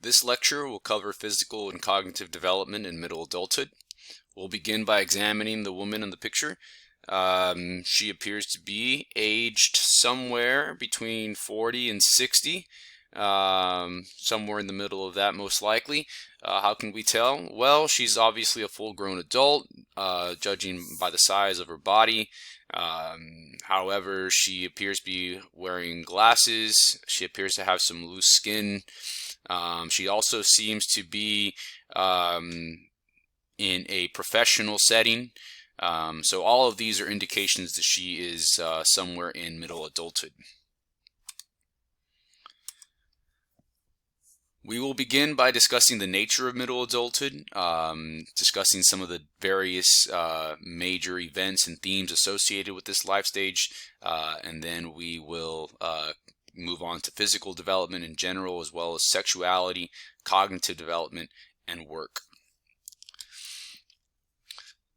This lecture will cover physical and cognitive development in middle adulthood. We'll begin by examining the woman in the picture. She appears to be aged somewhere between 40 and 60, somewhere in the middle of that most likely. How can we tell? Well, she's obviously a full-grown adult, judging by the size of her body. However, she appears to be wearing glasses. She appears to have some loose skin. She also seems to be in a professional setting. So all of these are indications that she is somewhere in middle adulthood. We will begin by discussing the nature of middle adulthood, discussing some of the various major events and themes associated with this life stage, and then we will move on to physical development in general, as well as sexuality, cognitive development, and work.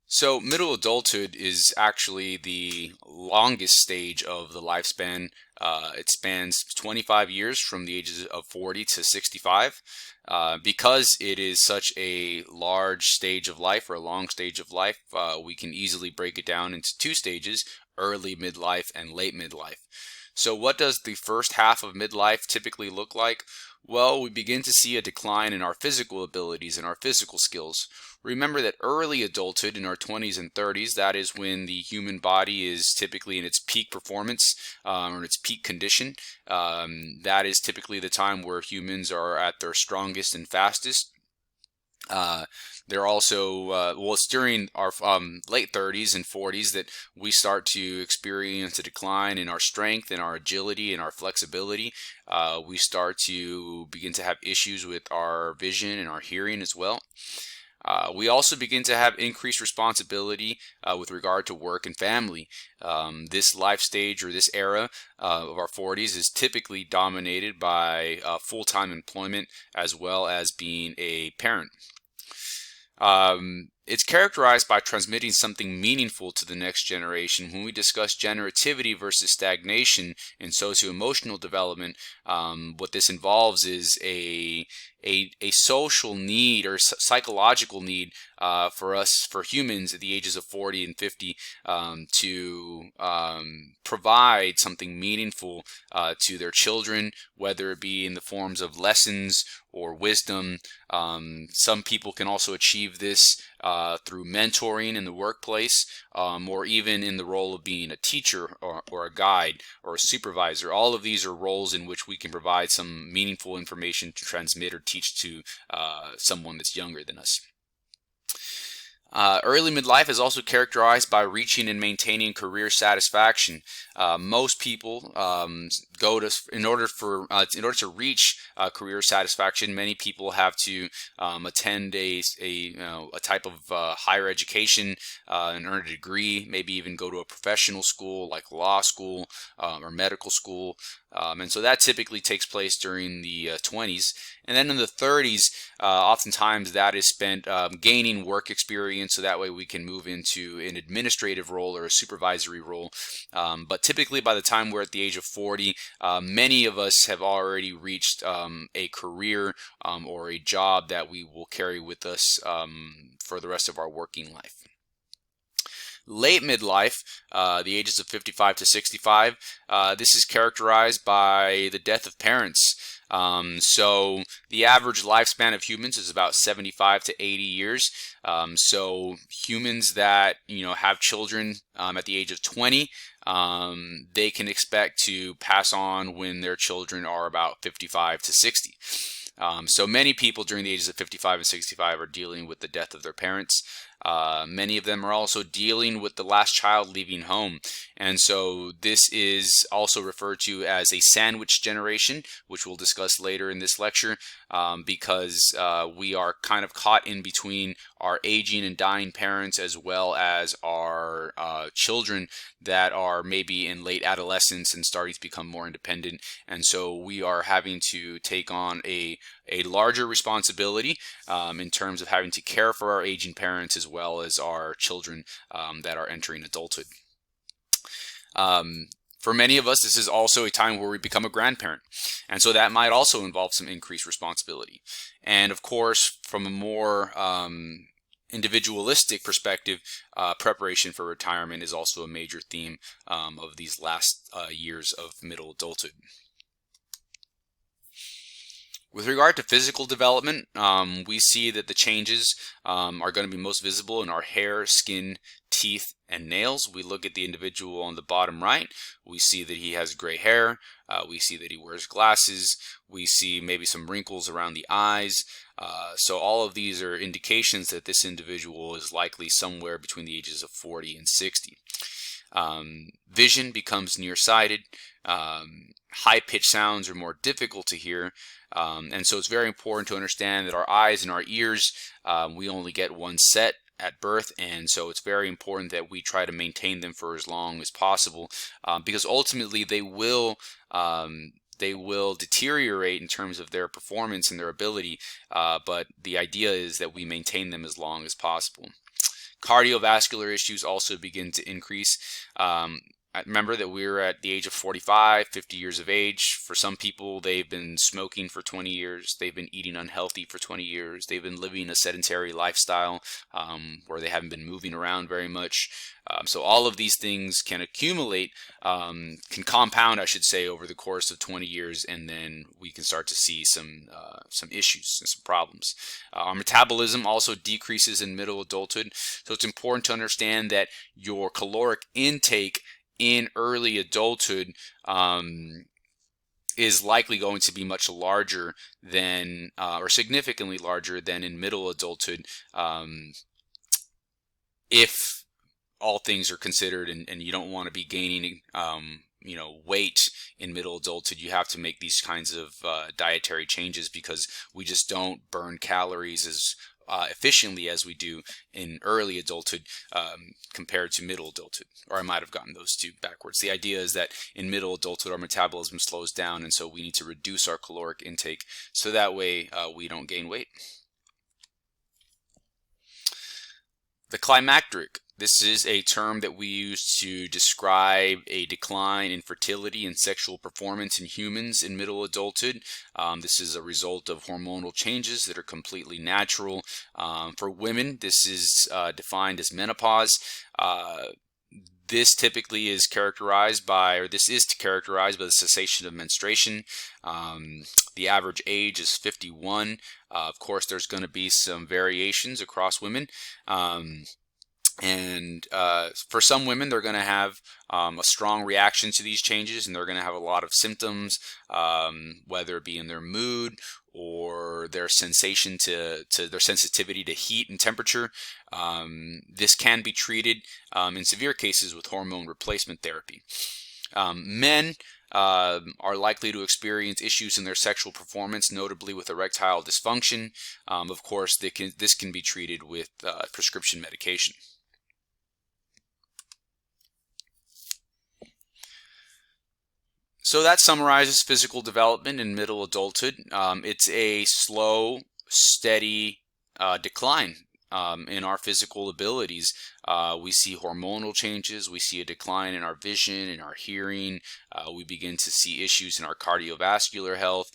So middle adulthood is actually the longest stage of the lifespan. It spans 25 years from the ages of 40 to 65. Because it is such a large stage of life, or a long stage of life, we can easily break it down into two stages: early midlife and late midlife. So what does the first half of midlife typically look like? Well, we begin to see a decline in our physical abilities and our physical skills. Remember that early adulthood, in our 20s and 30s, that is when the human body is typically in its peak performance, or its peak condition. That is typically the time where humans are at their strongest and fastest. They're also, well, it's during our late 30s and 40s that we start to experience a decline in our strength and our agility and our flexibility. We start to begin to have issues with our vision and our hearing as well. We also begin to have increased responsibility with regard to work and family. This life stage, or this era of our 40s, is typically dominated by full-time employment, as well as being a parent. It's characterized by transmitting something meaningful to the next generation. When we discuss generativity versus stagnation in socio-emotional development, what this involves is a social need, or psychological need, for humans at the ages of 40 and 50, to provide something meaningful to their children, whether it be in the forms of lessons or wisdom. Some people can also achieve this through mentoring in the workplace, or even in the role of being a teacher, or a guide, or a supervisor. All of these are roles in which we can provide some meaningful information to transmit or teach to someone that's younger than us. Early midlife is also characterized by reaching and maintaining career satisfaction. Most people in order to reach career satisfaction, many people have to attend a type of higher education and earn a degree, maybe even go to a professional school like law school or medical school. And so that typically takes place during the 20s. And then in the 30s, oftentimes that is spent gaining work experience, so that way we can move into an administrative role or a supervisory role. But typically by the time we're at the age of 40, many of us have already reached a career or a job that we will carry with us for the rest of our working life. Late midlife, the ages of 55 to 65, this is characterized by the death of parents. So the average lifespan of humans is about 75 to 80 years. So humans that have children at the age of 20, they can expect to pass on when their children are about 55 to 60. So many people during the ages of 55 and 65 are dealing with the death of their parents. Many of them are also dealing with the last child leaving home. And so this is also referred to as a sandwich generation, which we'll discuss later in this lecture, because we are kind of caught in between our aging and dying parents, as well as our children that are maybe in late adolescence and starting to become more independent. And so we are having to take on a larger responsibility in terms of having to care for our aging parents, as well as our children that are entering adulthood. For many of us, this is also a time where we become a grandparent. And so that might also involve some increased responsibility. And of course, from a more individualistic perspective, preparation for retirement is also a major theme of these last years of middle adulthood. With regard to physical development, we see that the changes are going to be most visible in our hair, skin, teeth, and nails. We look at the individual on the bottom right. We see that he has gray hair. We see that he wears glasses. We see maybe some wrinkles around the eyes. So all of these are indications that this individual is likely somewhere between the ages of 40 and 60. Vision becomes nearsighted. High-pitched sounds are more difficult to hear. And so it's very important to understand that our eyes and our ears, we only get one set at birth, and so it's very important that we try to maintain them for as long as possible, because ultimately they will deteriorate in terms of their performance and their ability, but the idea is that we maintain them as long as possible. Cardiovascular issues also begin to increase. Remember that we're at the age of 45, 50 years of age. For some people, they've been smoking for 20 years. They've been eating unhealthy for 20 years. They've been living a sedentary lifestyle where they haven't been moving around very much. So all of these things can accumulate, can compound, I should say, over the course of 20 years, and then we can start to see some issues and some problems. Our metabolism also decreases in middle adulthood, so it's important to understand that your caloric intake in early adulthood is likely going to be much larger than, or significantly larger than in middle adulthood, if all things are considered, and you don't want to be gaining weight in middle adulthood. You have to make these kinds of dietary changes, because we just don't burn calories as efficiently as we do in early adulthood compared to middle adulthood. Or I might have gotten those two backwards. The idea is that in middle adulthood our metabolism slows down, and so we need to reduce our caloric intake so that way we don't gain weight. The climacteric. This is a term that we use to describe a decline in fertility and sexual performance in humans in middle adulthood. This is a result of hormonal changes that are completely natural. For women, this is defined as menopause. This typically is characterized by, or this is characterized by the cessation of menstruation. The average age is 51. Of course, there's going to be some variations across women. And for some women, they're going to have a strong reaction to these changes, and they're going to have a lot of symptoms, whether it be in their mood or their sensation to their sensitivity to heat and temperature. This can be treated in severe cases with hormone replacement therapy. Men are likely to experience issues in their sexual performance, notably with erectile dysfunction. Of course, this can be treated with prescription medication. So that summarizes physical development in middle adulthood. It's a slow, steady decline in our physical abilities. We see hormonal changes. We see a decline in our vision, in our hearing. We begin to see issues in our cardiovascular health.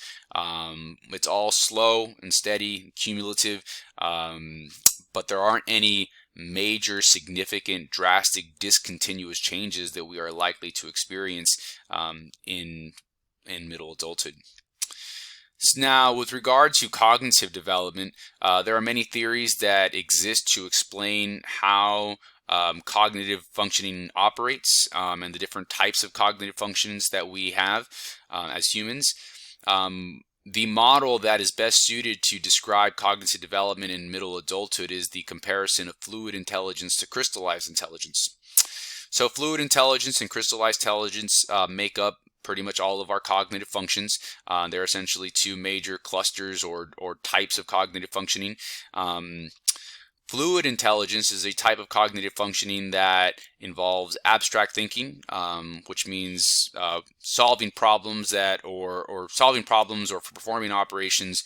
It's all slow and steady, cumulative, but there aren't any major, significant, drastic, discontinuous changes that we are likely to experience in middle adulthood. Now, with regard to cognitive development, there are many theories that exist to explain how cognitive functioning operates and the different types of cognitive functions that we have as humans. The model that is best suited to describe cognitive development in middle adulthood is the comparison of fluid intelligence to crystallized intelligence. So fluid intelligence and crystallized intelligence make up pretty much all of our cognitive functions. There are essentially two major clusters or types of cognitive functioning. Fluid intelligence is a type of cognitive functioning that involves abstract thinking, which means solving problems or solving problems or for performing operations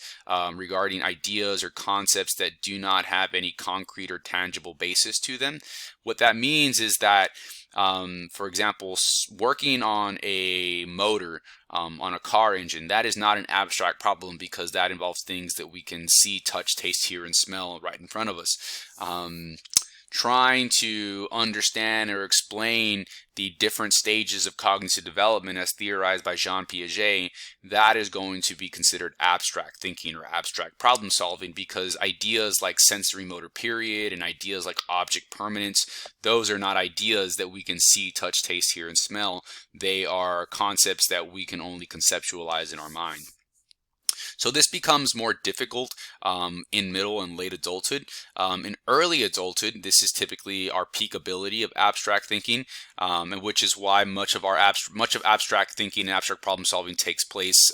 regarding ideas or concepts that do not have any concrete or tangible basis to them. What that means is that, for example, working on a motor, on a car engine, that is not an abstract problem because that involves things that we can see, touch, taste, hear, and smell right in front of us. Trying to understand or explain the different stages of cognitive development as theorized by Jean Piaget, that is going to be considered abstract thinking or abstract problem solving, because ideas like sensory motor period and ideas like object permanence, those are not ideas that we can see, touch, taste, hear, and smell. They are concepts that we can only conceptualize in our mind. So this becomes more difficult in middle and late adulthood. In early adulthood, this is typically our peak ability of abstract thinking, and which is why much of abstract thinking and abstract problem solving takes place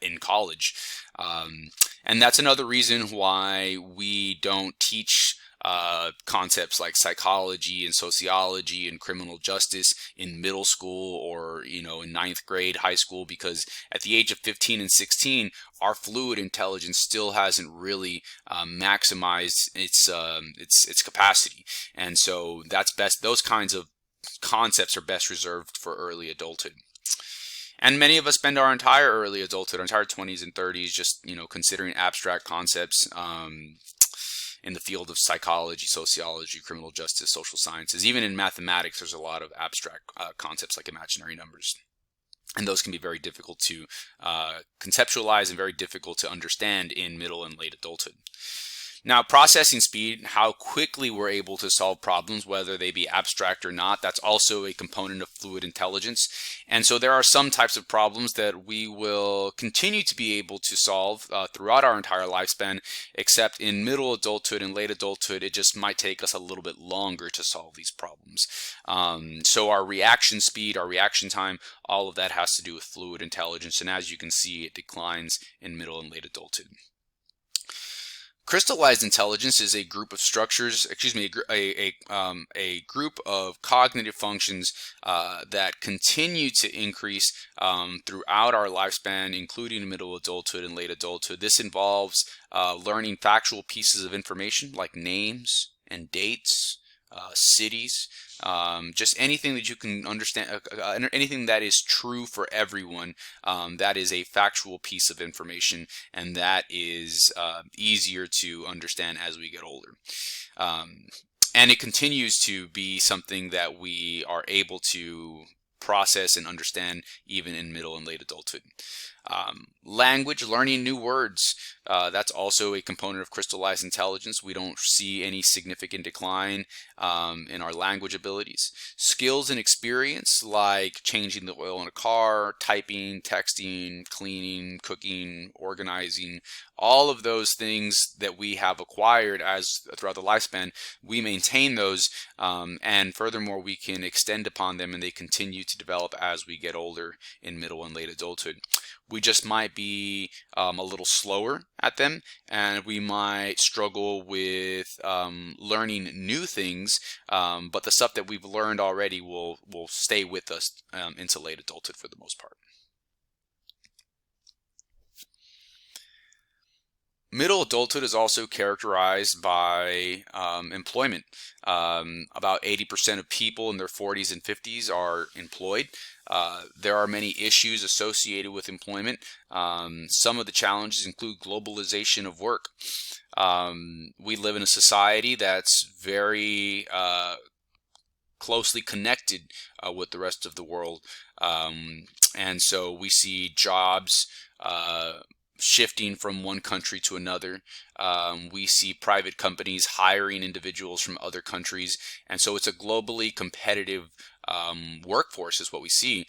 in college. And that's another reason why we don't teach concepts like psychology and sociology and criminal justice in middle school or in ninth grade, high school, because at the age of 15 and 16, our fluid intelligence still hasn't really maximized its capacity, and so that's best. Those kinds of concepts are best reserved for early adulthood. And many of us spend our entire early adulthood, our entire 20s and 30s, just considering abstract concepts in the field of psychology, sociology, criminal justice, social sciences. Even in mathematics, there's a lot of abstract concepts like imaginary numbers. And those can be very difficult to conceptualize and very difficult to understand in middle and late adulthood. Now, processing speed, how quickly we're able to solve problems, whether they be abstract or not, that's also a component of fluid intelligence. And so there are some types of problems that we will continue to be able to solve throughout our entire lifespan, except in middle adulthood and late adulthood, it just might take us a little bit longer to solve these problems. So our reaction speed, our reaction time, all of that has to do with fluid intelligence. And as you can see, it declines in middle and late adulthood. Crystallized intelligence is a group of structures, a group of cognitive functions that continue to increase throughout our lifespan, including middle adulthood and late adulthood. This involves learning factual pieces of information like names and dates, cities, just anything that you can understand, anything that is true for everyone, that is a factual piece of information, and that is easier to understand as we get older. And it continues to be something that we are able to process and understand even in middle and late adulthood. Language, learning new words, that's also a component of crystallized intelligence. We don't see any significant decline in our language abilities. Skills and experience like changing the oil in a car, typing, texting, cleaning, cooking, organizing, all of those things that we have acquired throughout the lifespan, we maintain those, and furthermore we can extend upon them, and they continue to develop as we get older in middle and late adulthood. We just might be a little slower at them, and we might struggle with learning new things, but the stuff that we've learned already will stay with us into late adulthood for the most part. Middle adulthood is also characterized by employment. About 80% of people in their 40s and 50s are employed. There are many issues associated with employment. Some of the challenges include globalization of work. We live in a society that's very closely connected with the rest of the world. And so we see jobs shifting from one country to another. We see private companies hiring individuals from other countries, and so it's a globally competitive workforce is what we see.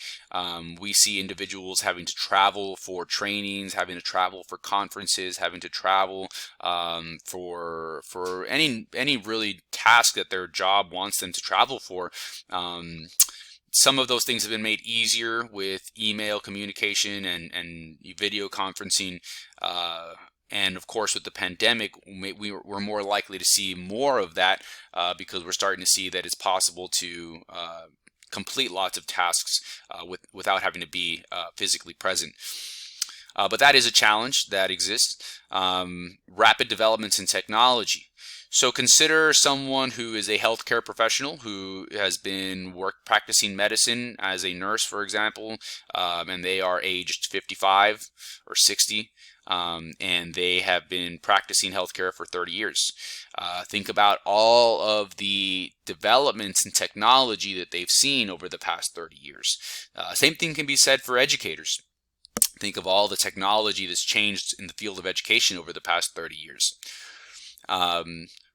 We see individuals having to travel for trainings, having to travel for conferences, having to travel for any really task that their job wants them to travel for. Some of those things have been made easier with email communication and video conferencing. And of course, with the pandemic, we're more likely to see more of that because we're starting to see that it's possible to complete lots of tasks without having to be physically present. But that is a challenge that exists. Rapid developments in technology. So consider someone who is a healthcare professional who has been practicing medicine as a nurse, for example, and they are aged 55 or 60, and they have been practicing healthcare for 30 years. Think about all of the developments in technology that they've seen over the past 30 years. Same thing can be said for educators. Think of all the technology that's changed in the field of education over the past 30 years.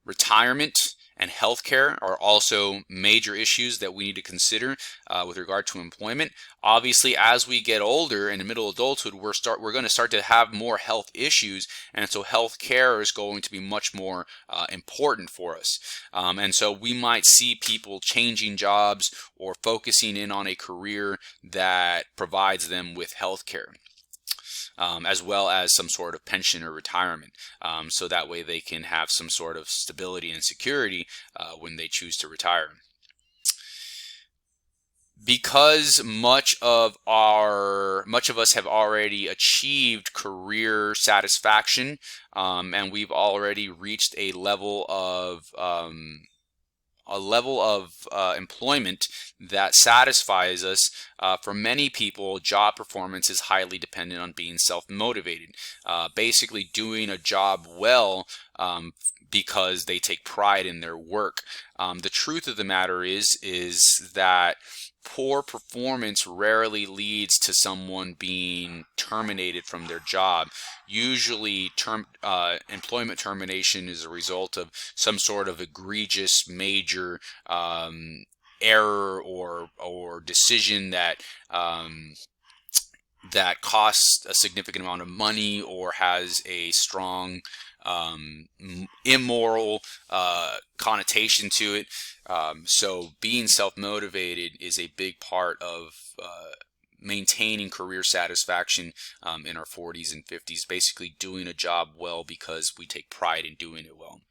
Retirement and healthcare are also major issues that we need to consider with regard to employment. Obviously, as we get older in the middle adulthood, we're going to start to have more health issues, and so healthcare is going to be much more important for us. And so we might see people changing jobs or focusing in on a career that provides them with healthcare. As well as some sort of pension or retirement, so that way they can have some sort of stability and security when they choose to retire. Because much of us have already achieved career satisfaction, and we've already reached a level of employment that satisfies us. For many people, job performance is highly dependent on being self-motivated, basically doing a job well because they take pride in their work. The truth of the matter is that poor performance rarely leads to someone being terminated from their job. Usually employment termination is a result of some sort of egregious major error or decision that that costs a significant amount of money or has a strong immoral connotation to it. So being self-motivated is a big part of maintaining career satisfaction in our 40s and 50s, basically doing a job well because we take pride in doing it well.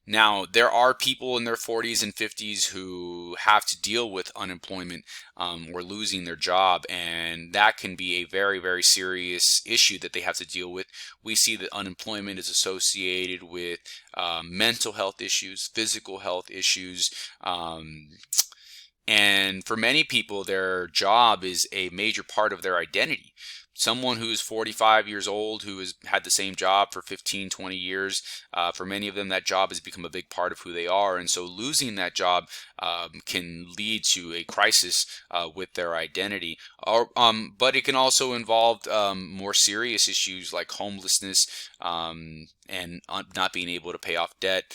Now, there are people in their 40s and 50s who have to deal with unemployment or losing their job, and that can be a very, very serious issue that they have to deal with. We see that unemployment is associated with mental health issues, physical health issues, and for many people, their job is a major part of their identity. Someone who is 45 years old, who has had the same job for 15, 20 years, for many of them, that job has become a big part of who they are. And so losing that job can lead to a crisis with their identity. But it can also involve more serious issues like homelessness and not being able to pay off debt.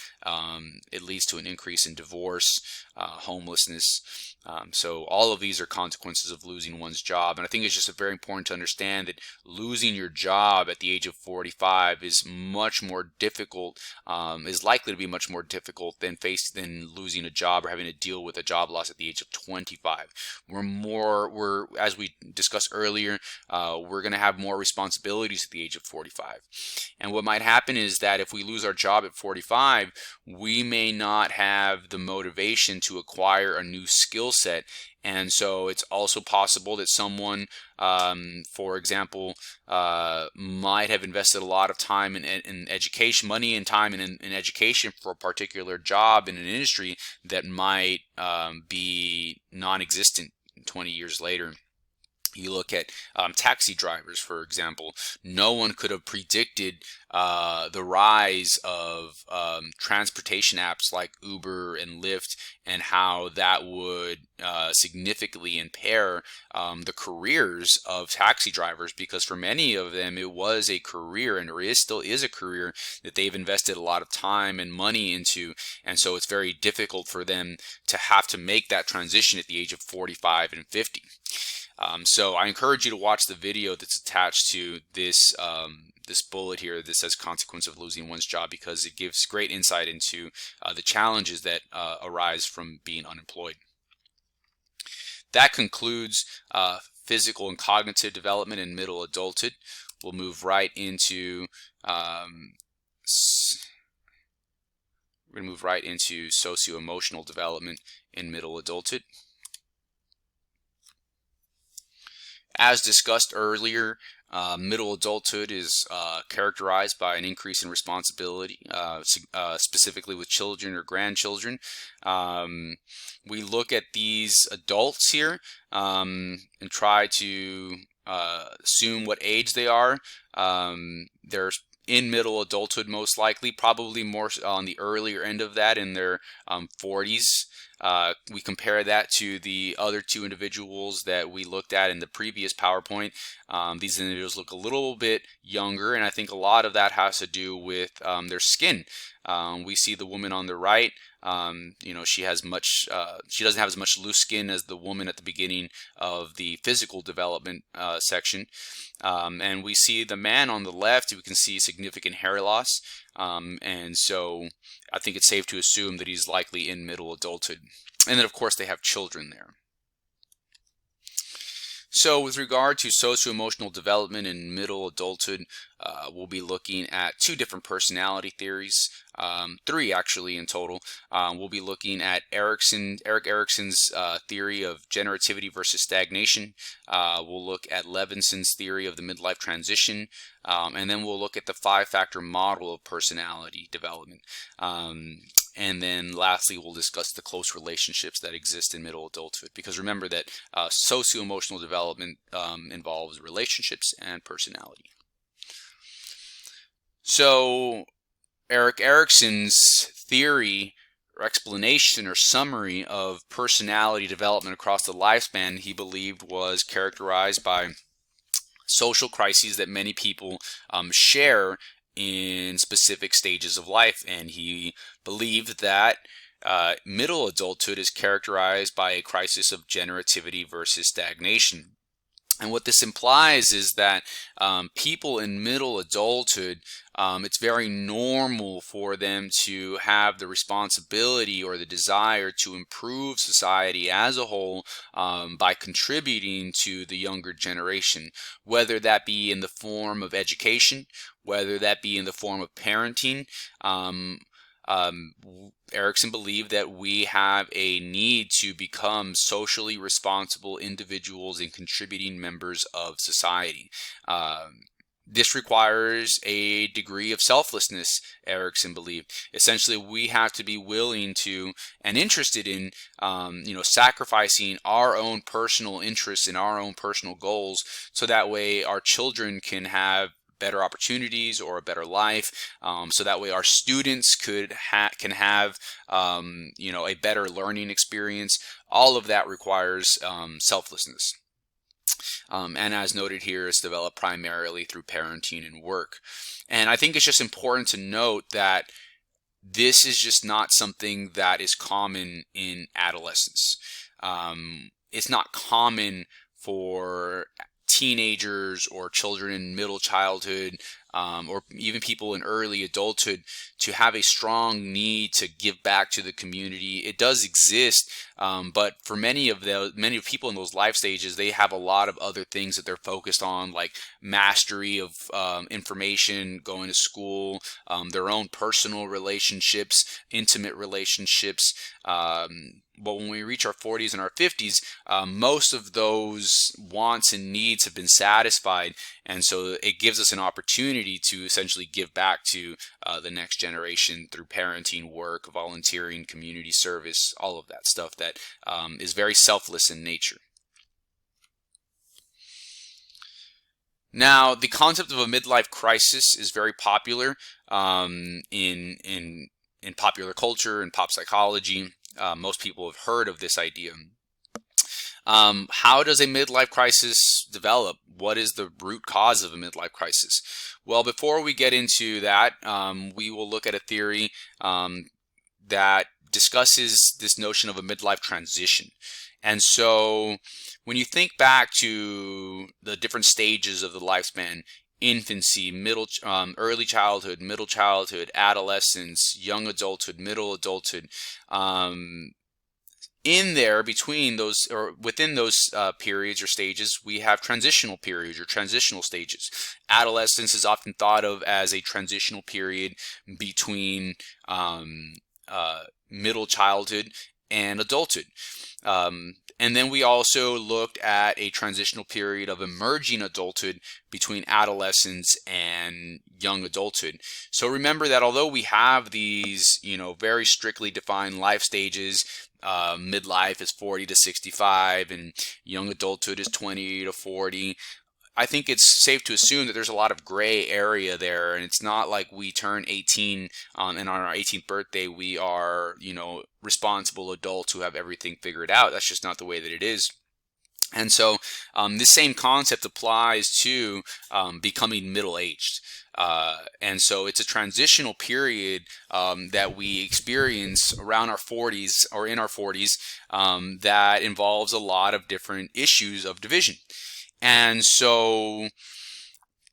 It leads to an increase in divorce, homelessness. So all of these are consequences of losing one's job. And I think it's just very important to understand that losing your job at the age of 45 is much more difficult, is likely to be much more difficult than losing a job or having to deal with a job loss at the age of 25. As we discussed earlier, we're going to have more responsibilities at the age of 45. And what might happen is that if we lose our job at 45, we may not have the motivation to acquire a new skill set. And so it's also possible that someone, for example, might have invested a lot of time in education, money and time in education for a particular job in an industry that might be non-existent 20 years later. You look at taxi drivers, for example. No one could have predicted the rise of transportation apps like Uber and Lyft and how that would significantly impair the careers of taxi drivers, because for many of them it was a career, and still is a career that they've invested a lot of time and money into, and so it's very difficult for them to have to make that transition at the age of 45 and 50. So I encourage you to watch the video that's attached to this this bullet here that says consequence of losing one's job, because it gives great insight into the challenges that arise from being unemployed. That concludes physical and cognitive development in middle adulthood. We'll move right into socio-emotional development in middle adulthood. As discussed earlier, middle adulthood is characterized by an increase in responsibility, specifically with children or grandchildren. We look at these adults here and try to assume what age they are. They're in middle adulthood most likely, probably more on the earlier end of that, in their 40s. We compare that to the other two individuals that we looked at in the previous PowerPoint. These individuals look a little bit younger, and I think a lot of that has to do with their skin. We see the woman on the right. She doesn't have as much loose skin as the woman at the beginning of the physical development section. And we see the man on the left. We can see significant hair loss. And so I think it's safe to assume that he's likely in middle adulthood. And then, of course, they have children there. So with regard to socio-emotional development in middle adulthood, we'll be looking at two different personality theories, three actually in total. We'll be looking at Erik Erikson's theory of generativity versus stagnation. We'll look at Levinson's theory of the midlife transition, and then we'll look at the five-factor model of personality development. And then lastly, we'll discuss the close relationships that exist in middle adulthood, because remember that socio-emotional development involves relationships and personality. So Erik Erikson's theory or explanation or summary of personality development across the lifespan, he believed, was characterized by social crises that many people share in specific stages of life, and he believed that middle adulthood is characterized by a crisis of generativity versus stagnation. And what this implies is that people in middle adulthood, it's very normal for them to have the responsibility or the desire to improve society as a whole by contributing to the younger generation, whether that be in the form of education, whether that be in the form of parenting. Erikson believed that we have a need to become socially responsible individuals and contributing members of society. This requires a degree of selflessness, Erikson believed. Essentially, we have to be willing to and interested in, sacrificing our own personal interests and our own personal goals, so that way our children can have better opportunities or a better life, so that way our students can have a better learning experience. All of that requires selflessness. And as noted here, it's developed primarily through parenting and work. And I think it's just important to note that this is just not something that is common in adolescence. It's not common for teenagers or children in middle childhood, or even people in early adulthood, to have a strong need to give back to the community. It does exist, but for many people in those life stages, they have a lot of other things that they're focused on, like mastery of information, going to school, their own personal relationships, intimate relationships. But when we reach our 40s and our 50s, most of those wants and needs have been satisfied, and so it gives us an opportunity to essentially give back to the next generation through parenting, work, volunteering, community service, all of that stuff that is very selfless in nature. Now, the concept of a midlife crisis is very popular in popular culture and pop psychology. Most people have heard of this idea. How does a midlife crisis develop? What is the root cause of a midlife crisis? Well, before we get into that, we will look at a theory that discusses this notion of a midlife transition. And so when you think back to the different stages of the lifespan, infancy, early childhood, middle childhood, adolescence, young adulthood, middle adulthood, in there, between those or within those periods or stages, we have transitional periods or transitional stages. Adolescence is often thought of as a transitional period between middle childhood and adulthood. And then we also looked at a transitional period of emerging adulthood between adolescence and young adulthood. So remember that although we have these, very strictly defined life stages, midlife is 40 to 65 and young adulthood is 20 to 40. I think it's safe to assume that there's a lot of gray area there, and it's not like we turn 18 and on our 18th birthday we are, responsible adults who have everything figured out. That's just not the way that it is. And so this same concept applies to becoming middle-aged. And so it's a transitional period that we experience around our 40s or in our 40s that involves a lot of different issues of division. And so,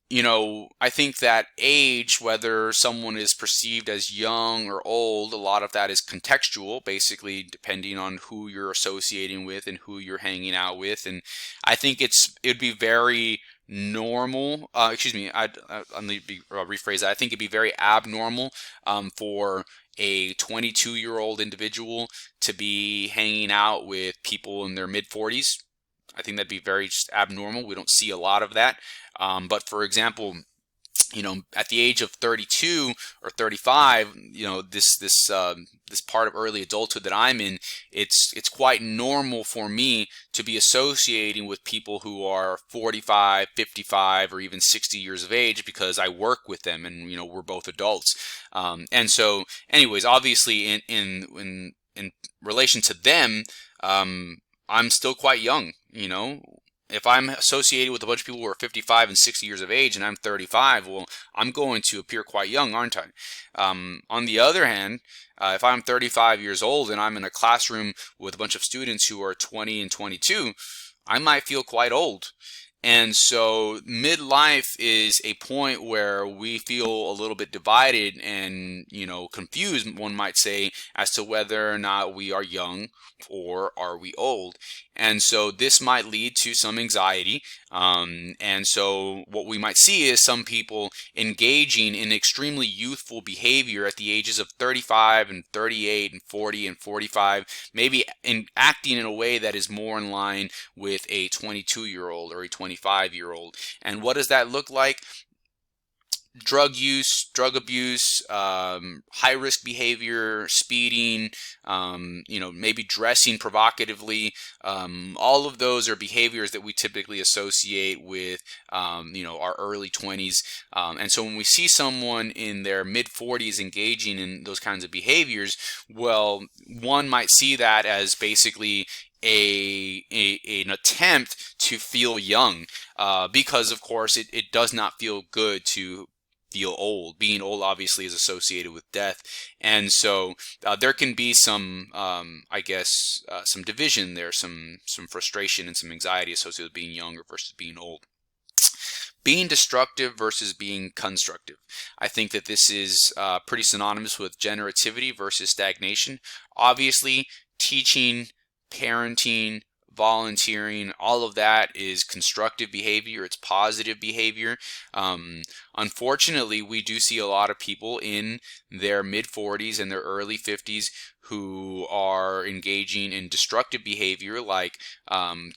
I think that age, whether someone is perceived as young or old, a lot of that is contextual, basically depending on who you're associating with and who you're hanging out with. And I think it'd be very normal. Let me rephrase that. I think it'd be very abnormal for a 22-year-old individual to be hanging out with people in their mid-40s. I think that'd be very just abnormal. We don't see a lot of that. But for example, at the age of 32 or 35, this part of early adulthood that I'm in, it's quite normal for me to be associating with people who are 45, 55, or even 60 years of age because I work with them, and we're both adults. And so, anyways, obviously, in relation to them, I'm still quite young. If I'm associated with a bunch of people who are 55 and 60 years of age and I'm 35, well, I'm going to appear quite young, aren't I? On the other hand, if I'm 35 years old and I'm in a classroom with a bunch of students who are 20 and 22, I might feel quite old. And so midlife is a point where we feel a little bit divided and, confused, one might say, as to whether or not we are young or are we old. And so this might lead to some anxiety. And so what we might see is some people engaging in extremely youthful behavior at the ages of 35 and 38 and 40 and 45, maybe acting in a way that is more in line with a 22-year-old or a 25-year-old. And what does that look like? Drug use, drug abuse, high-risk behavior, speeding, maybe dressing provocatively. All of those are behaviors that we typically associate with, our early 20s. And so when we see someone in their mid-40s engaging in those kinds of behaviors, well, one might see that as basically an attempt to feel young, because, of course, it does not feel good to feel old. Being old obviously is associated with death, and so there can be some, some division there, some frustration and some anxiety associated with being younger versus being old. Being destructive versus being constructive. I think that this is pretty synonymous with generativity versus stagnation. Obviously, teaching, parenting, volunteering, all of that is constructive behavior. It's positive behavior. Unfortunately, we do see a lot of people in their mid-40s and their early 50s who are engaging in destructive behavior, like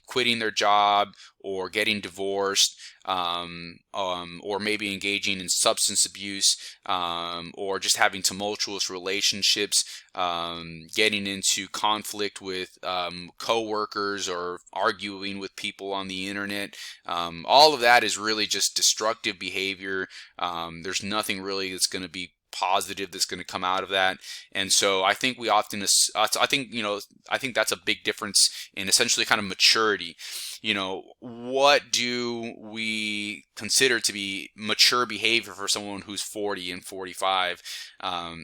quitting their job or getting divorced, or maybe engaging in substance abuse, or just having tumultuous relationships, getting into conflict with coworkers or arguing with people on the internet. All of that is really just destructive behavior. There's nothing really that's going to be positive that's going to come out of that. And so I think I think that's a big difference in essentially kind of maturity. What do we consider to be mature behavior for someone who's 40 and 45?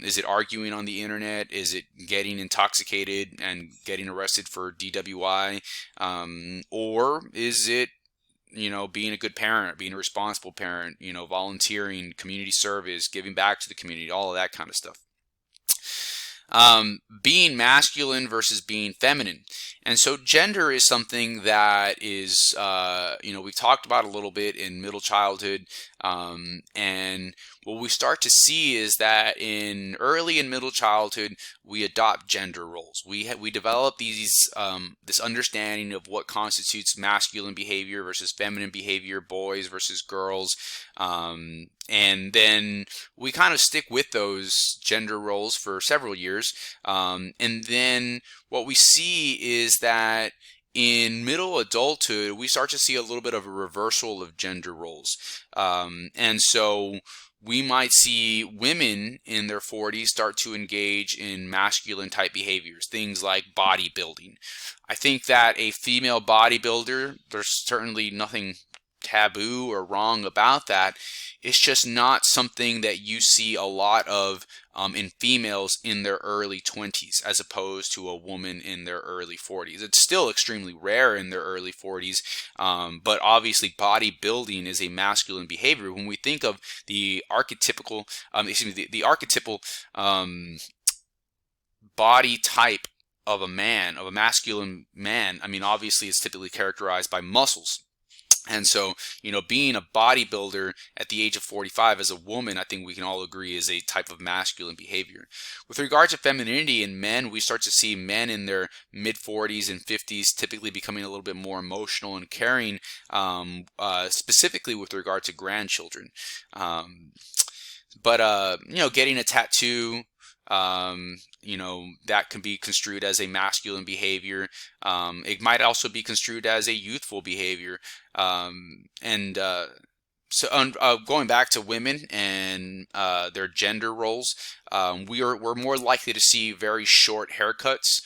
Is it arguing on the internet? Is it getting intoxicated and getting arrested for DWI? Or is it being a good parent, being a responsible parent, volunteering, community service, giving back to the community, all of that kind of stuff. Being masculine versus being feminine. And so gender is something that is, we've talked about a little bit in middle childhood. And what we start to see is that in early and middle childhood, we adopt gender roles. We develop this understanding of what constitutes masculine behavior versus feminine behavior, boys versus girls, and then we kind of stick with those gender roles for several years, and then what we see is that in middle adulthood, we start to see a little bit of a reversal of gender roles. And so we might see women in their 40s start to engage in masculine type behaviors, things like bodybuilding. I think that a female bodybuilder, there's certainly nothing taboo or wrong about that. It's just not something that you see a lot of in females in their early 20s as opposed to a woman in their early 40s. It's still extremely rare in their early 40s, but obviously bodybuilding is a masculine behavior. When we think of the archetypical, the archetypal body type of a man, of a masculine man, I mean, obviously it's typically characterized by muscles. And so, being a bodybuilder at the age of 45 as a woman, I think we can all agree is a type of masculine behavior. With regard to femininity in men, we start to see men in their mid 40s and 50s typically becoming a little bit more emotional and caring, specifically with regard to grandchildren. But getting a tattoo, that can be construed as a masculine behavior. It might also be construed as a youthful behavior. Going back to women and their gender roles, we're more likely to see very short haircuts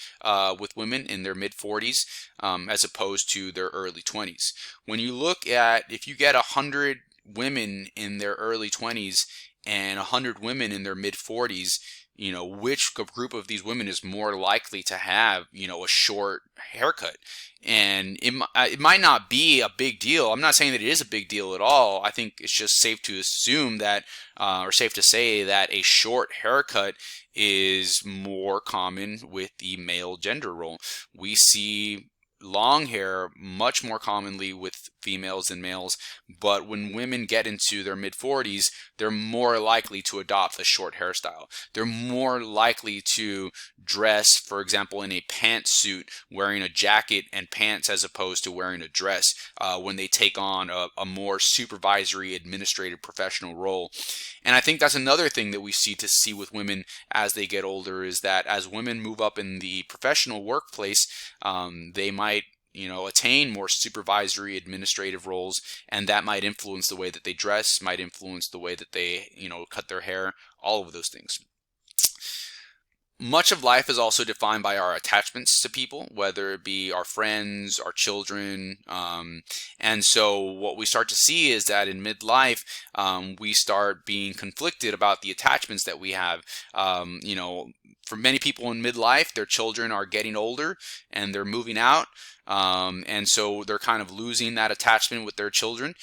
with women in their mid 40s as opposed to their early 20s. When you look at, if you get 100 women in their early 20s and 100 women in their mid 40s, which group of these women is more likely to have, a short haircut? And it might not be a big deal. I'm not saying that it is a big deal at all. I think it's just safe to assume that, or safe to say that a short haircut is more common with the male gender role. We see long hair much more commonly with females than males, but when women get into their mid 40s, they're more likely to adopt a short hairstyle. They're more likely to dress, for example, in a pantsuit, wearing a jacket and pants as opposed to wearing a dress when they take on a more supervisory, administrative, professional role. And I think that's another thing that we see with women as they get older, is that as women move up in the professional workplace, they might attain more supervisory administrative roles, and that might influence the way that they dress, might influence the way that they cut their hair, all of those things. Much of life is also defined by our attachments to people, whether it be our friends, our children. And so what we start to see is that in midlife, we start being conflicted about the attachments that we have. For many people in midlife, their children are getting older and they're moving out. And so they're kind of losing that attachment with their children.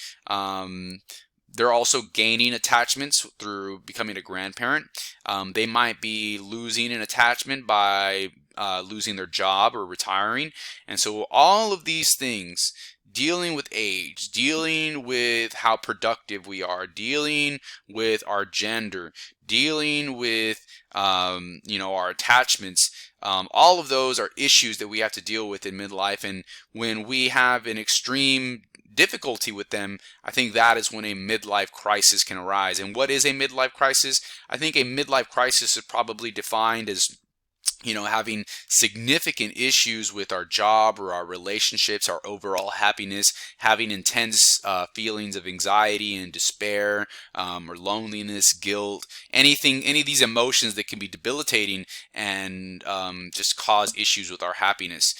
They're also gaining attachments through becoming a grandparent. They might be losing an attachment by losing their job or retiring. And so all of these things, dealing with age, dealing with how productive we are, dealing with our gender, dealing with our attachments, all of those are issues that we have to deal with in midlife. And when we have an extreme difficulty with them, I think that is when a midlife crisis can arise. And what is a midlife crisis? I think a midlife crisis is probably defined as having significant issues with our job or our relationships, our overall happiness, having intense feelings of anxiety and despair, or loneliness, guilt, any of these emotions that can be debilitating and just cause issues with our happiness.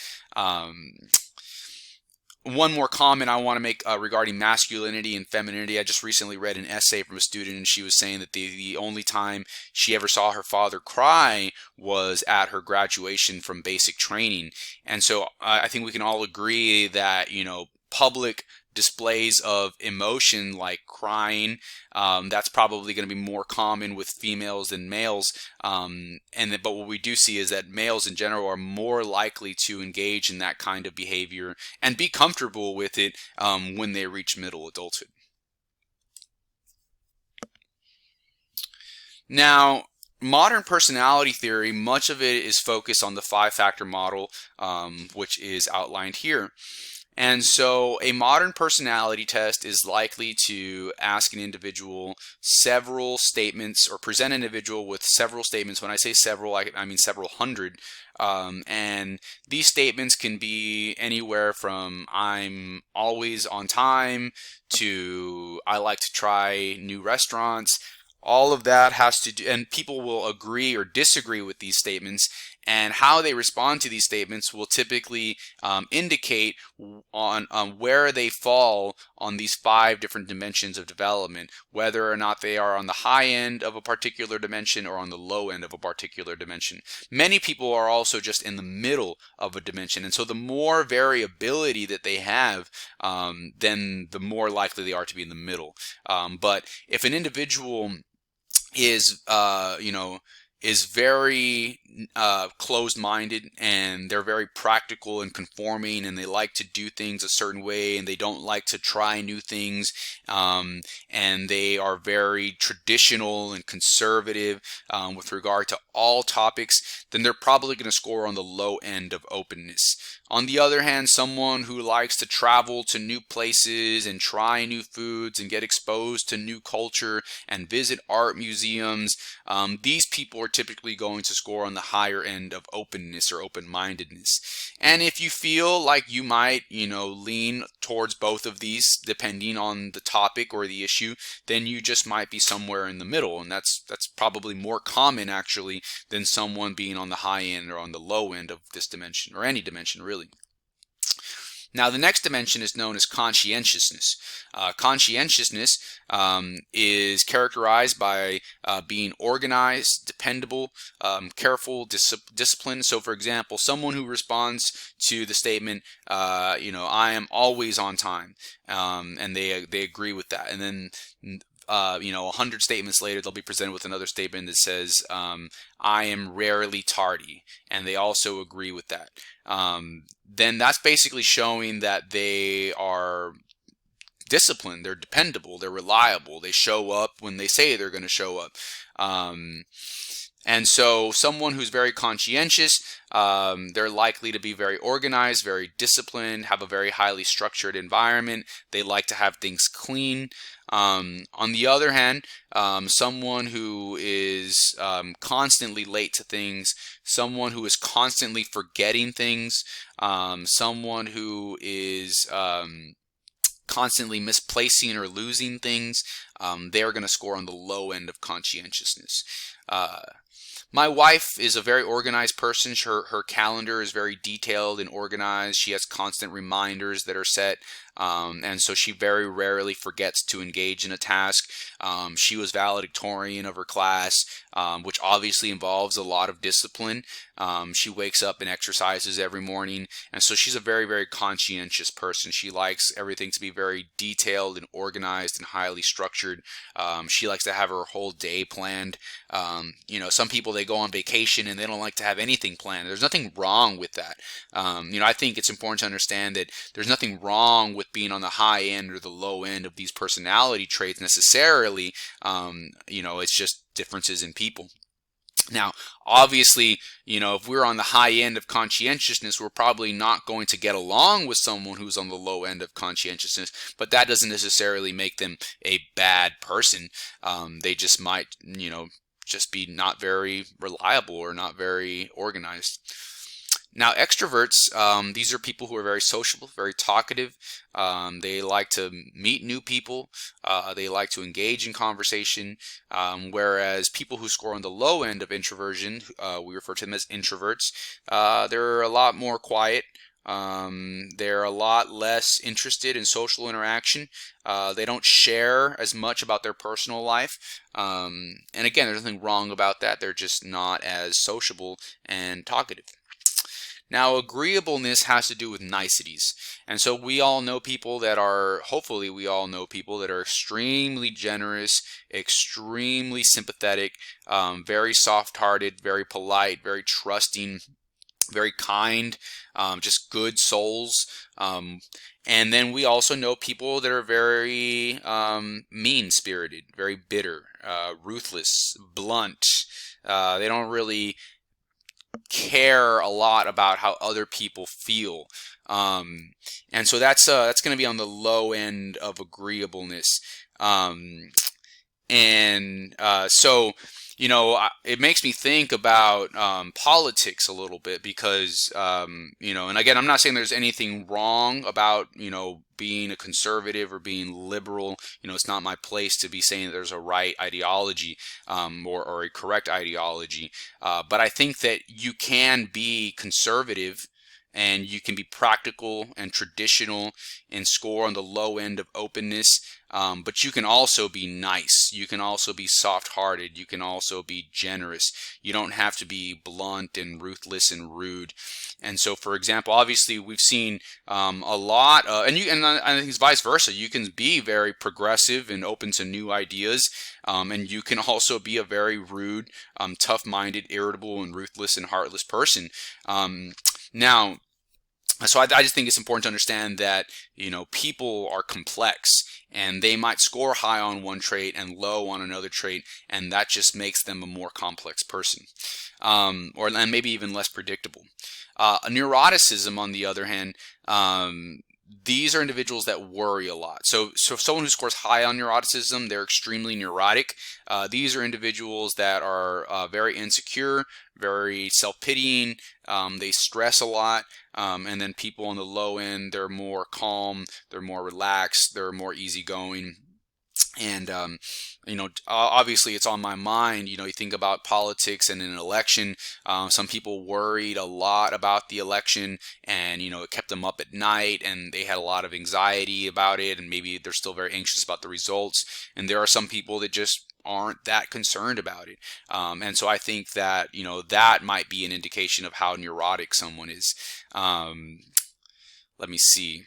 One more comment I want to make regarding masculinity and femininity. I just recently read an essay from a student, and she was saying that the only time she ever saw her father cry was at her graduation from basic training. And so I think we can all agree that, public displays of emotion like crying, that's probably going to be more common with females than males. But what we do see is that males in general are more likely to engage in that kind of behavior and be comfortable with it when they reach middle adulthood. Now, modern personality theory, much of it is focused on the five-factor model, which is outlined here. And so a modern personality test is likely to ask an individual several statements, or present an individual with several statements. When I say several, I mean several hundred. And these statements can be anywhere from "I'm always on time" to "I like to try new restaurants." All of that has to do, and people will agree or disagree with these statements, and how they respond to these statements will typically indicate on where they fall on these five different dimensions of development, whether or not they are on the high end of a particular dimension or on the low end of a particular dimension. Many people are also just in the middle of a dimension, and so the more variability that they have, then the more likely they are to be in the middle. But if an individual is is very closed-minded, and they're very practical and conforming, and they like to do things a certain way, and they don't like to try new things, and they are very traditional and conservative with regard to all topics, then they're probably going to score on the low end of openness. On the other hand, someone who likes to travel to new places and try new foods and get exposed to new culture and visit art museums, these people are typically going to score on the higher end of openness or open-mindedness. And if you feel like you might, lean towards both of these depending on the topic or the issue, then you just might be somewhere in the middle, and that's probably more common actually than someone being on the high end or on the low end of this dimension, or any dimension really. Now, the next dimension is known as conscientiousness. Conscientiousness is characterized by being organized, dependable, careful, disciplined. So, for example, someone who responds to the statement, "I am always on time," and they agree with that, and then 100 statements later, they'll be presented with another statement that says, "I am rarely tardy," and they also agree with that. Then that's basically showing that they are disciplined, they're dependable, they're reliable, they show up when they say they're going to show up. And so someone who's very conscientious, they're likely to be very organized, very disciplined, have a very highly structured environment. They like to have things clean. On the other hand, someone who is constantly late to things, someone who is constantly forgetting things, someone who is constantly misplacing or losing things, they're going to score on the low end of conscientiousness. My wife is a very organized person. Her calendar is very detailed and organized. She has constant reminders that are set, and so she very rarely forgets to engage in a task. She was valedictorian of her class, which obviously involves a lot of discipline. She wakes up and exercises every morning, and so she's a very, very conscientious person. She likes everything to be very detailed and organized and highly structured. She likes to have her whole day planned. Some people, they go on vacation and they don't like to have anything planned. There's nothing wrong with that. I think it's important to understand that there's nothing wrong with being on the high end or the low end of these personality traits necessarily. It's just differences in people. Now, obviously, if we're on the high end of conscientiousness, we're probably not going to get along with someone who's on the low end of conscientiousness, but that doesn't necessarily make them a bad person. They just might, just be not very reliable or not very organized. Now, extroverts, these are people who are very sociable, very talkative. They like to meet new people. They like to engage in conversation. Whereas people who score on the low end of introversion, we refer to them as introverts, they're a lot more quiet. They're a lot less interested in social interaction. They don't share as much about their personal life. And again, there's nothing wrong about that. They're just not as sociable and talkative. Now, agreeableness has to do with niceties. And so hopefully we all know people that are extremely generous, extremely sympathetic, very soft-hearted, very polite, very trusting, very kind, just good souls. And then we also know people that are very mean-spirited, very bitter, ruthless, blunt. They don't really care a lot about how other people feel. And so that's going to be on the low end of agreeableness. So, it makes me think about politics a little bit because, and again, I'm not saying there's anything wrong about, being a conservative or being liberal. It's not my place to be saying that there's a right ideology or a correct ideology. But I think that you can be conservative and you can be practical and traditional and score on the low end of openness. But you can also be nice. You can also be soft-hearted. You can also be generous. You don't have to be blunt and ruthless and rude. And so, for example, obviously we've seen a lot, and I think it's vice versa. You can be very progressive and open to new ideas, and you can also be a very rude, tough-minded, irritable, and ruthless and heartless person. Now, so I just think it's important to understand that, people are complex and they might score high on one trait and low on another trait, and that just makes them a more complex person, and maybe even less predictable. Neuroticism, on the other hand, these are individuals that worry a lot. So someone who scores high on neuroticism, they're extremely neurotic. These are individuals that are very insecure, very self-pitying. They stress a lot. And then people on the low end, they're more calm, they're more relaxed, they're more easygoing. And, obviously it's on my mind. You think about politics and an election. Some people worried a lot about the election, and, it kept them up at night, and they had a lot of anxiety about it, and maybe they're still very anxious about the results. And there are some people that just aren't that concerned about it. And so I think that, that might be an indication of how neurotic someone is. Let me see.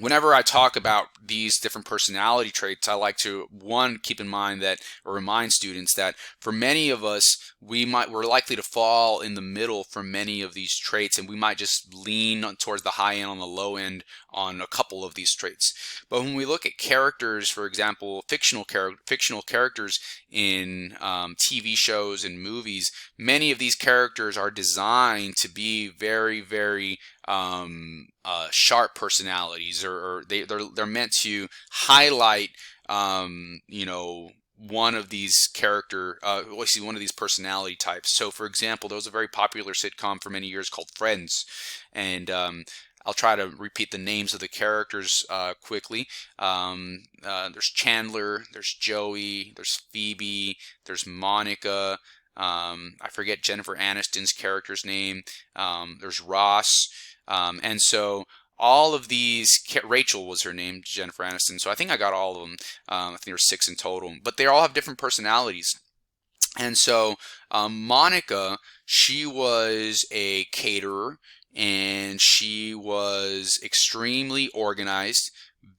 Whenever I talk about these different personality traits, I like to, one, keep in mind that, or remind students that for many of us, we're likely to fall in the middle for many of these traits, and we might just lean towards the high end on the low end on a couple of these traits. But when we look at characters, for example, fictional characters in TV shows and movies, many of these characters are designed to be very, very sharp personalities, or they're meant to highlight one of these one of these personality types. So, for example, there was a very popular sitcom for many years called Friends, and I'll try to repeat the names of the characters quickly. There's Chandler, there's Joey, there's Phoebe, there's Monica. I forget Jennifer Aniston's character's name. There's Ross. And so all of these, Rachel was her name, Jennifer Aniston. So I think I got all of them. I think there were 6 in total, but they all have different personalities. And so Monica, she was a caterer, and she was extremely organized,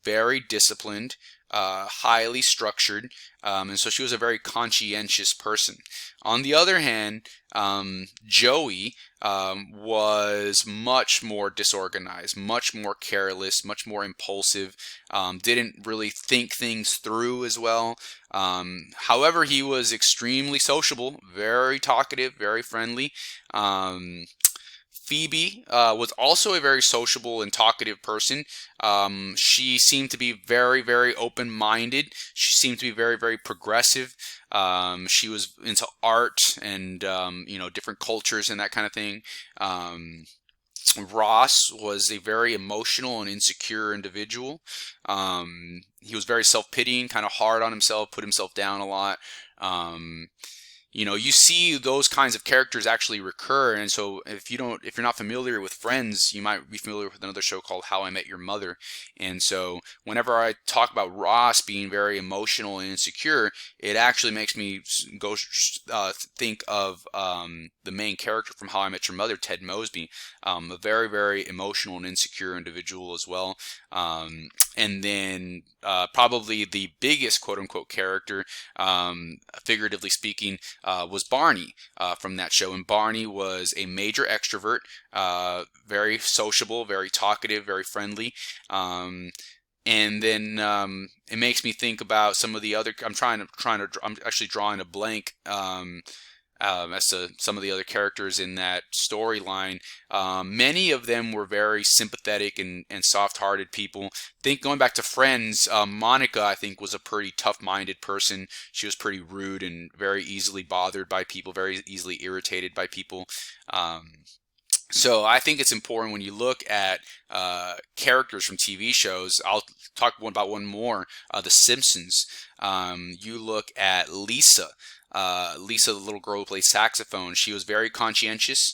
very disciplined, highly structured, and so she was a very conscientious person. On the other hand, Joey was much more disorganized, much more careless, much more impulsive, didn't really think things through as well. However, he was extremely sociable, very talkative, very friendly. Phoebe was also a very sociable and talkative person. She seemed to be very, very open-minded. She seemed to be very, very progressive. She was into art and, different cultures and that kind of thing. Ross was a very emotional and insecure individual. He was very self-pitying, kind of hard on himself, put himself down a lot. You see those kinds of characters actually recur, and so if you're not familiar with Friends, you might be familiar with another show called How I Met Your Mother. And so whenever I talk about Ross being very emotional and insecure, it actually makes me go think of the main character from How I Met Your Mother, Ted Mosby, a very, very emotional and insecure individual as well. And then probably the biggest quote-unquote character, figuratively speaking, was Barney from that show. And Barney was a major extrovert, very sociable, very talkative, very friendly. And then it makes me think about some of the other. I'm actually drawing a blank as to some of the other characters in that storyline. Many of them were very sympathetic and soft-hearted people. Think going back to Friends, Monica, I think, was a pretty tough-minded person. She was pretty rude and very easily bothered by people, very easily irritated by people. So I think it's important when you look at characters from TV shows. I'll talk about one more, The Simpsons. You look at Lisa. Lisa, the little girl who plays saxophone. She was very conscientious.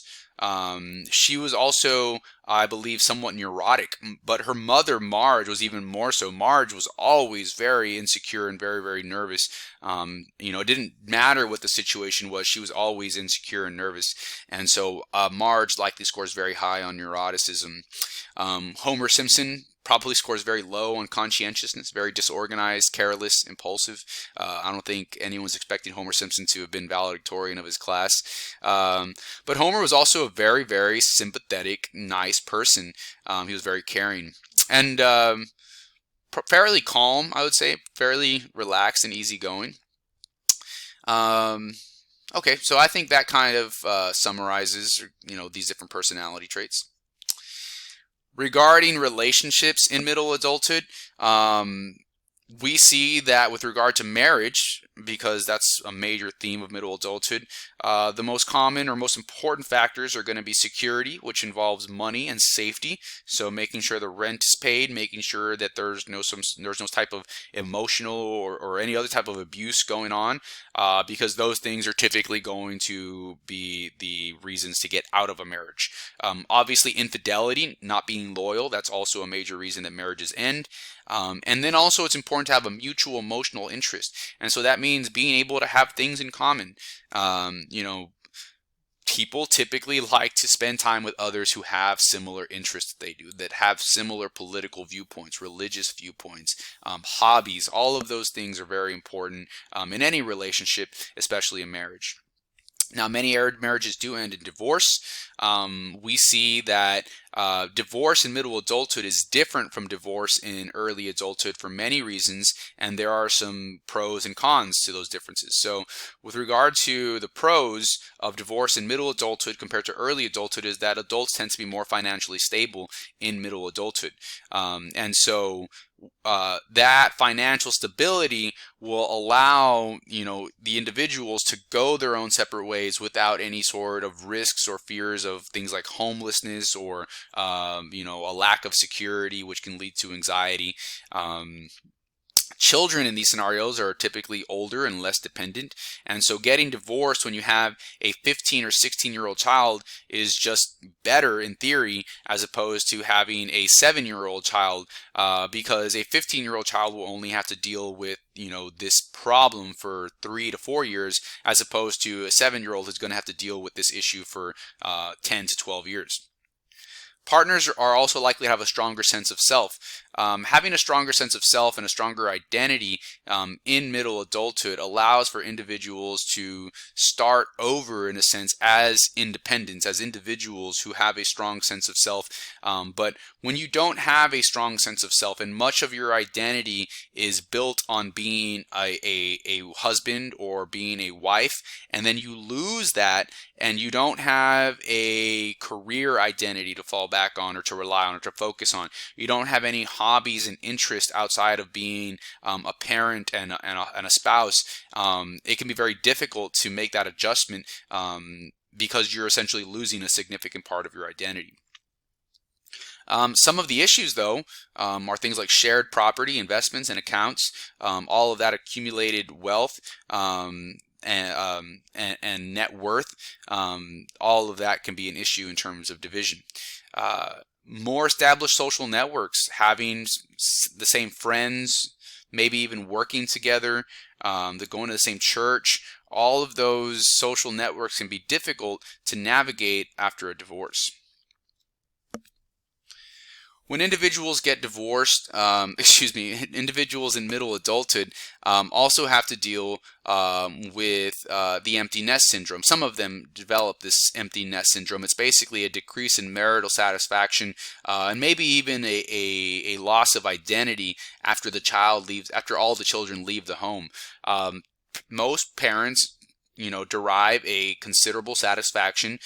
She was also, I believe, somewhat neurotic, but her mother, Marge, was even more so. Marge was always very insecure and very, very nervous. It didn't matter what the situation was. She was always insecure and nervous. And so Marge likely scores very high on neuroticism. Homer Simpson probably scores very low on conscientiousness, very disorganized, careless, impulsive. I don't think anyone's expecting Homer Simpson to have been valedictorian of his class. But Homer was also a very, very sympathetic, nice person. He was very caring. And fairly calm, I would say, fairly relaxed and easygoing. Okay, so I think that kind of summarizes, these different personality traits. Regarding relationships in middle adulthood, we see that with regard to marriage, because that's a major theme of middle adulthood, the most common or most important factors are going to be security, which involves money and safety. So making sure the rent is paid, making sure that there's no type of emotional or any other type of abuse going on, because those things are typically going to be the reasons to get out of a marriage. Obviously, infidelity, not being loyal, that's also a major reason that marriages end. And then also it's important to have a mutual emotional interest. And so that means being able to have things in common. People typically like to spend time with others who have similar interests that they do, that have similar political viewpoints, religious viewpoints, hobbies. All of those things are very important in any relationship, especially in marriage. Now, many marriages do end in divorce. We see that divorce in middle adulthood is different from divorce in early adulthood for many reasons, and there are some pros and cons to those differences. So with regard to the pros of divorce in middle adulthood compared to early adulthood is that adults tend to be more financially stable in middle adulthood. And so that financial stability will allow the individuals to go their own separate ways without any sort of risks or fears of things like homelessness or a lack of security, which can lead to anxiety. Children in these scenarios are typically older and less dependent, and so getting divorced when you have a 15 or 16-year-old child is just better in theory as opposed to having a 7-year-old child, because a 15-year-old child will only have to deal with this problem for 3 to 4 years, as opposed to a 7-year-old who's going to have to deal with this issue for 10 to 12 years. Partners are also likely to have a stronger sense of self. Having a stronger sense of self and a stronger identity in middle adulthood allows for individuals to start over, in a sense, as independents, as individuals who have a strong sense of self. But when you don't have a strong sense of self and much of your identity is built on being a husband or being a wife, and then you lose that and you don't have a career identity to fall back on or to rely on or to focus on, you don't have any hobbies and interests outside of being a parent and a spouse, it can be very difficult to make that adjustment because you're essentially losing a significant part of your identity. Some of the issues, though, are things like shared property, investments, and accounts. All of that accumulated wealth and net worth, all of that can be an issue in terms of division. More established social networks, having the same friends, maybe even working together, they're going to the same church, all of those social networks can be difficult to navigate after a divorce. When individuals get divorced, individuals in middle adulthood also have to deal with the empty nest syndrome. Some of them develop this empty nest syndrome. It's basically a decrease in marital satisfaction and maybe even a loss of identity after the child leaves, after all the children leave the home. Most parents, derive a considerable satisfaction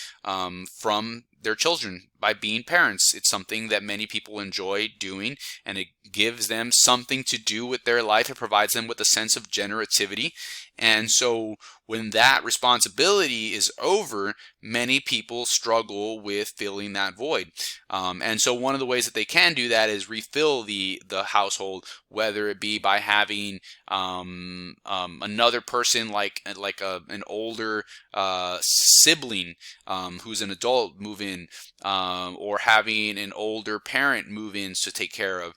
from their children by being parents. It's something that many people enjoy doing, and it gives them something to do with their life. It provides them with a sense of generativity. And so when that responsibility is over, many people struggle with filling that void. And so one of the ways that they can do that is refill the household, whether it be by having another person like an older sibling who's an adult move in, or having an older parent move in to take care of.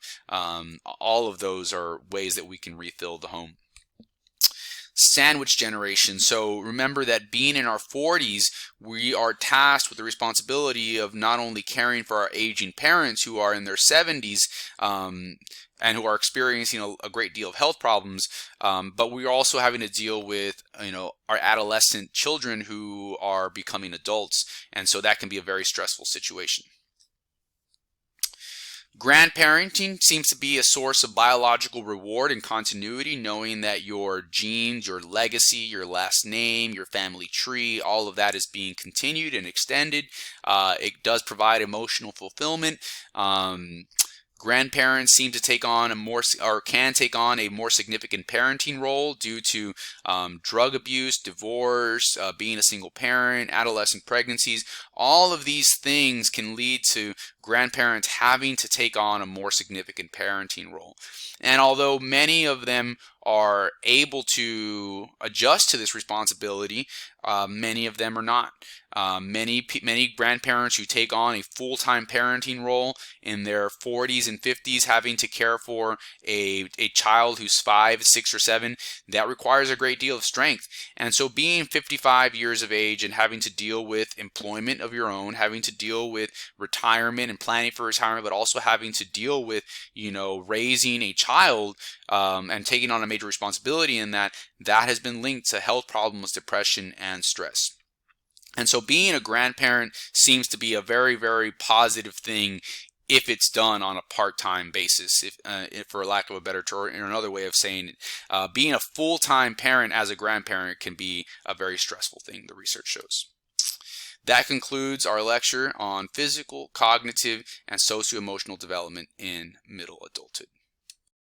All of those are ways that we can refill the home. Sandwich generation. So remember that being in our 40s, we are tasked with the responsibility of not only caring for our aging parents who are in their 70s and who are experiencing a great deal of health problems, but we're also having to deal with our adolescent children who are becoming adults, and so that can be a very stressful situation. Grandparenting seems to be a source of biological reward and continuity, knowing that your genes, your legacy, your last name, your family tree, all of that is being continued and extended. It does provide emotional fulfillment. Grandparents seem to take on can take on a more significant parenting role due to drug abuse, divorce, being a single parent, adolescent pregnancies. All of these things can lead to grandparents having to take on a more significant parenting role. And although many of them are able to adjust to this responsibility, many of them are not. Many grandparents who take on a full-time parenting role in their 40s and 50s, having to care for a child who's 5, 6, or 7, that requires a great deal of strength. And so being 55 years of age and having to deal with employment of your own, having to deal with retirement and planning for retirement, but also having to deal with raising a child and taking on a major responsibility in that has been linked to health problems, depression, and stress. And so being a grandparent seems to be a very, very positive thing if it's done on a part-time basis, if for lack of a better term, or another way of saying it, being a full-time parent as a grandparent can be a very stressful thing, the research shows. That concludes our lecture on physical, cognitive, and socio-emotional development in middle adulthood.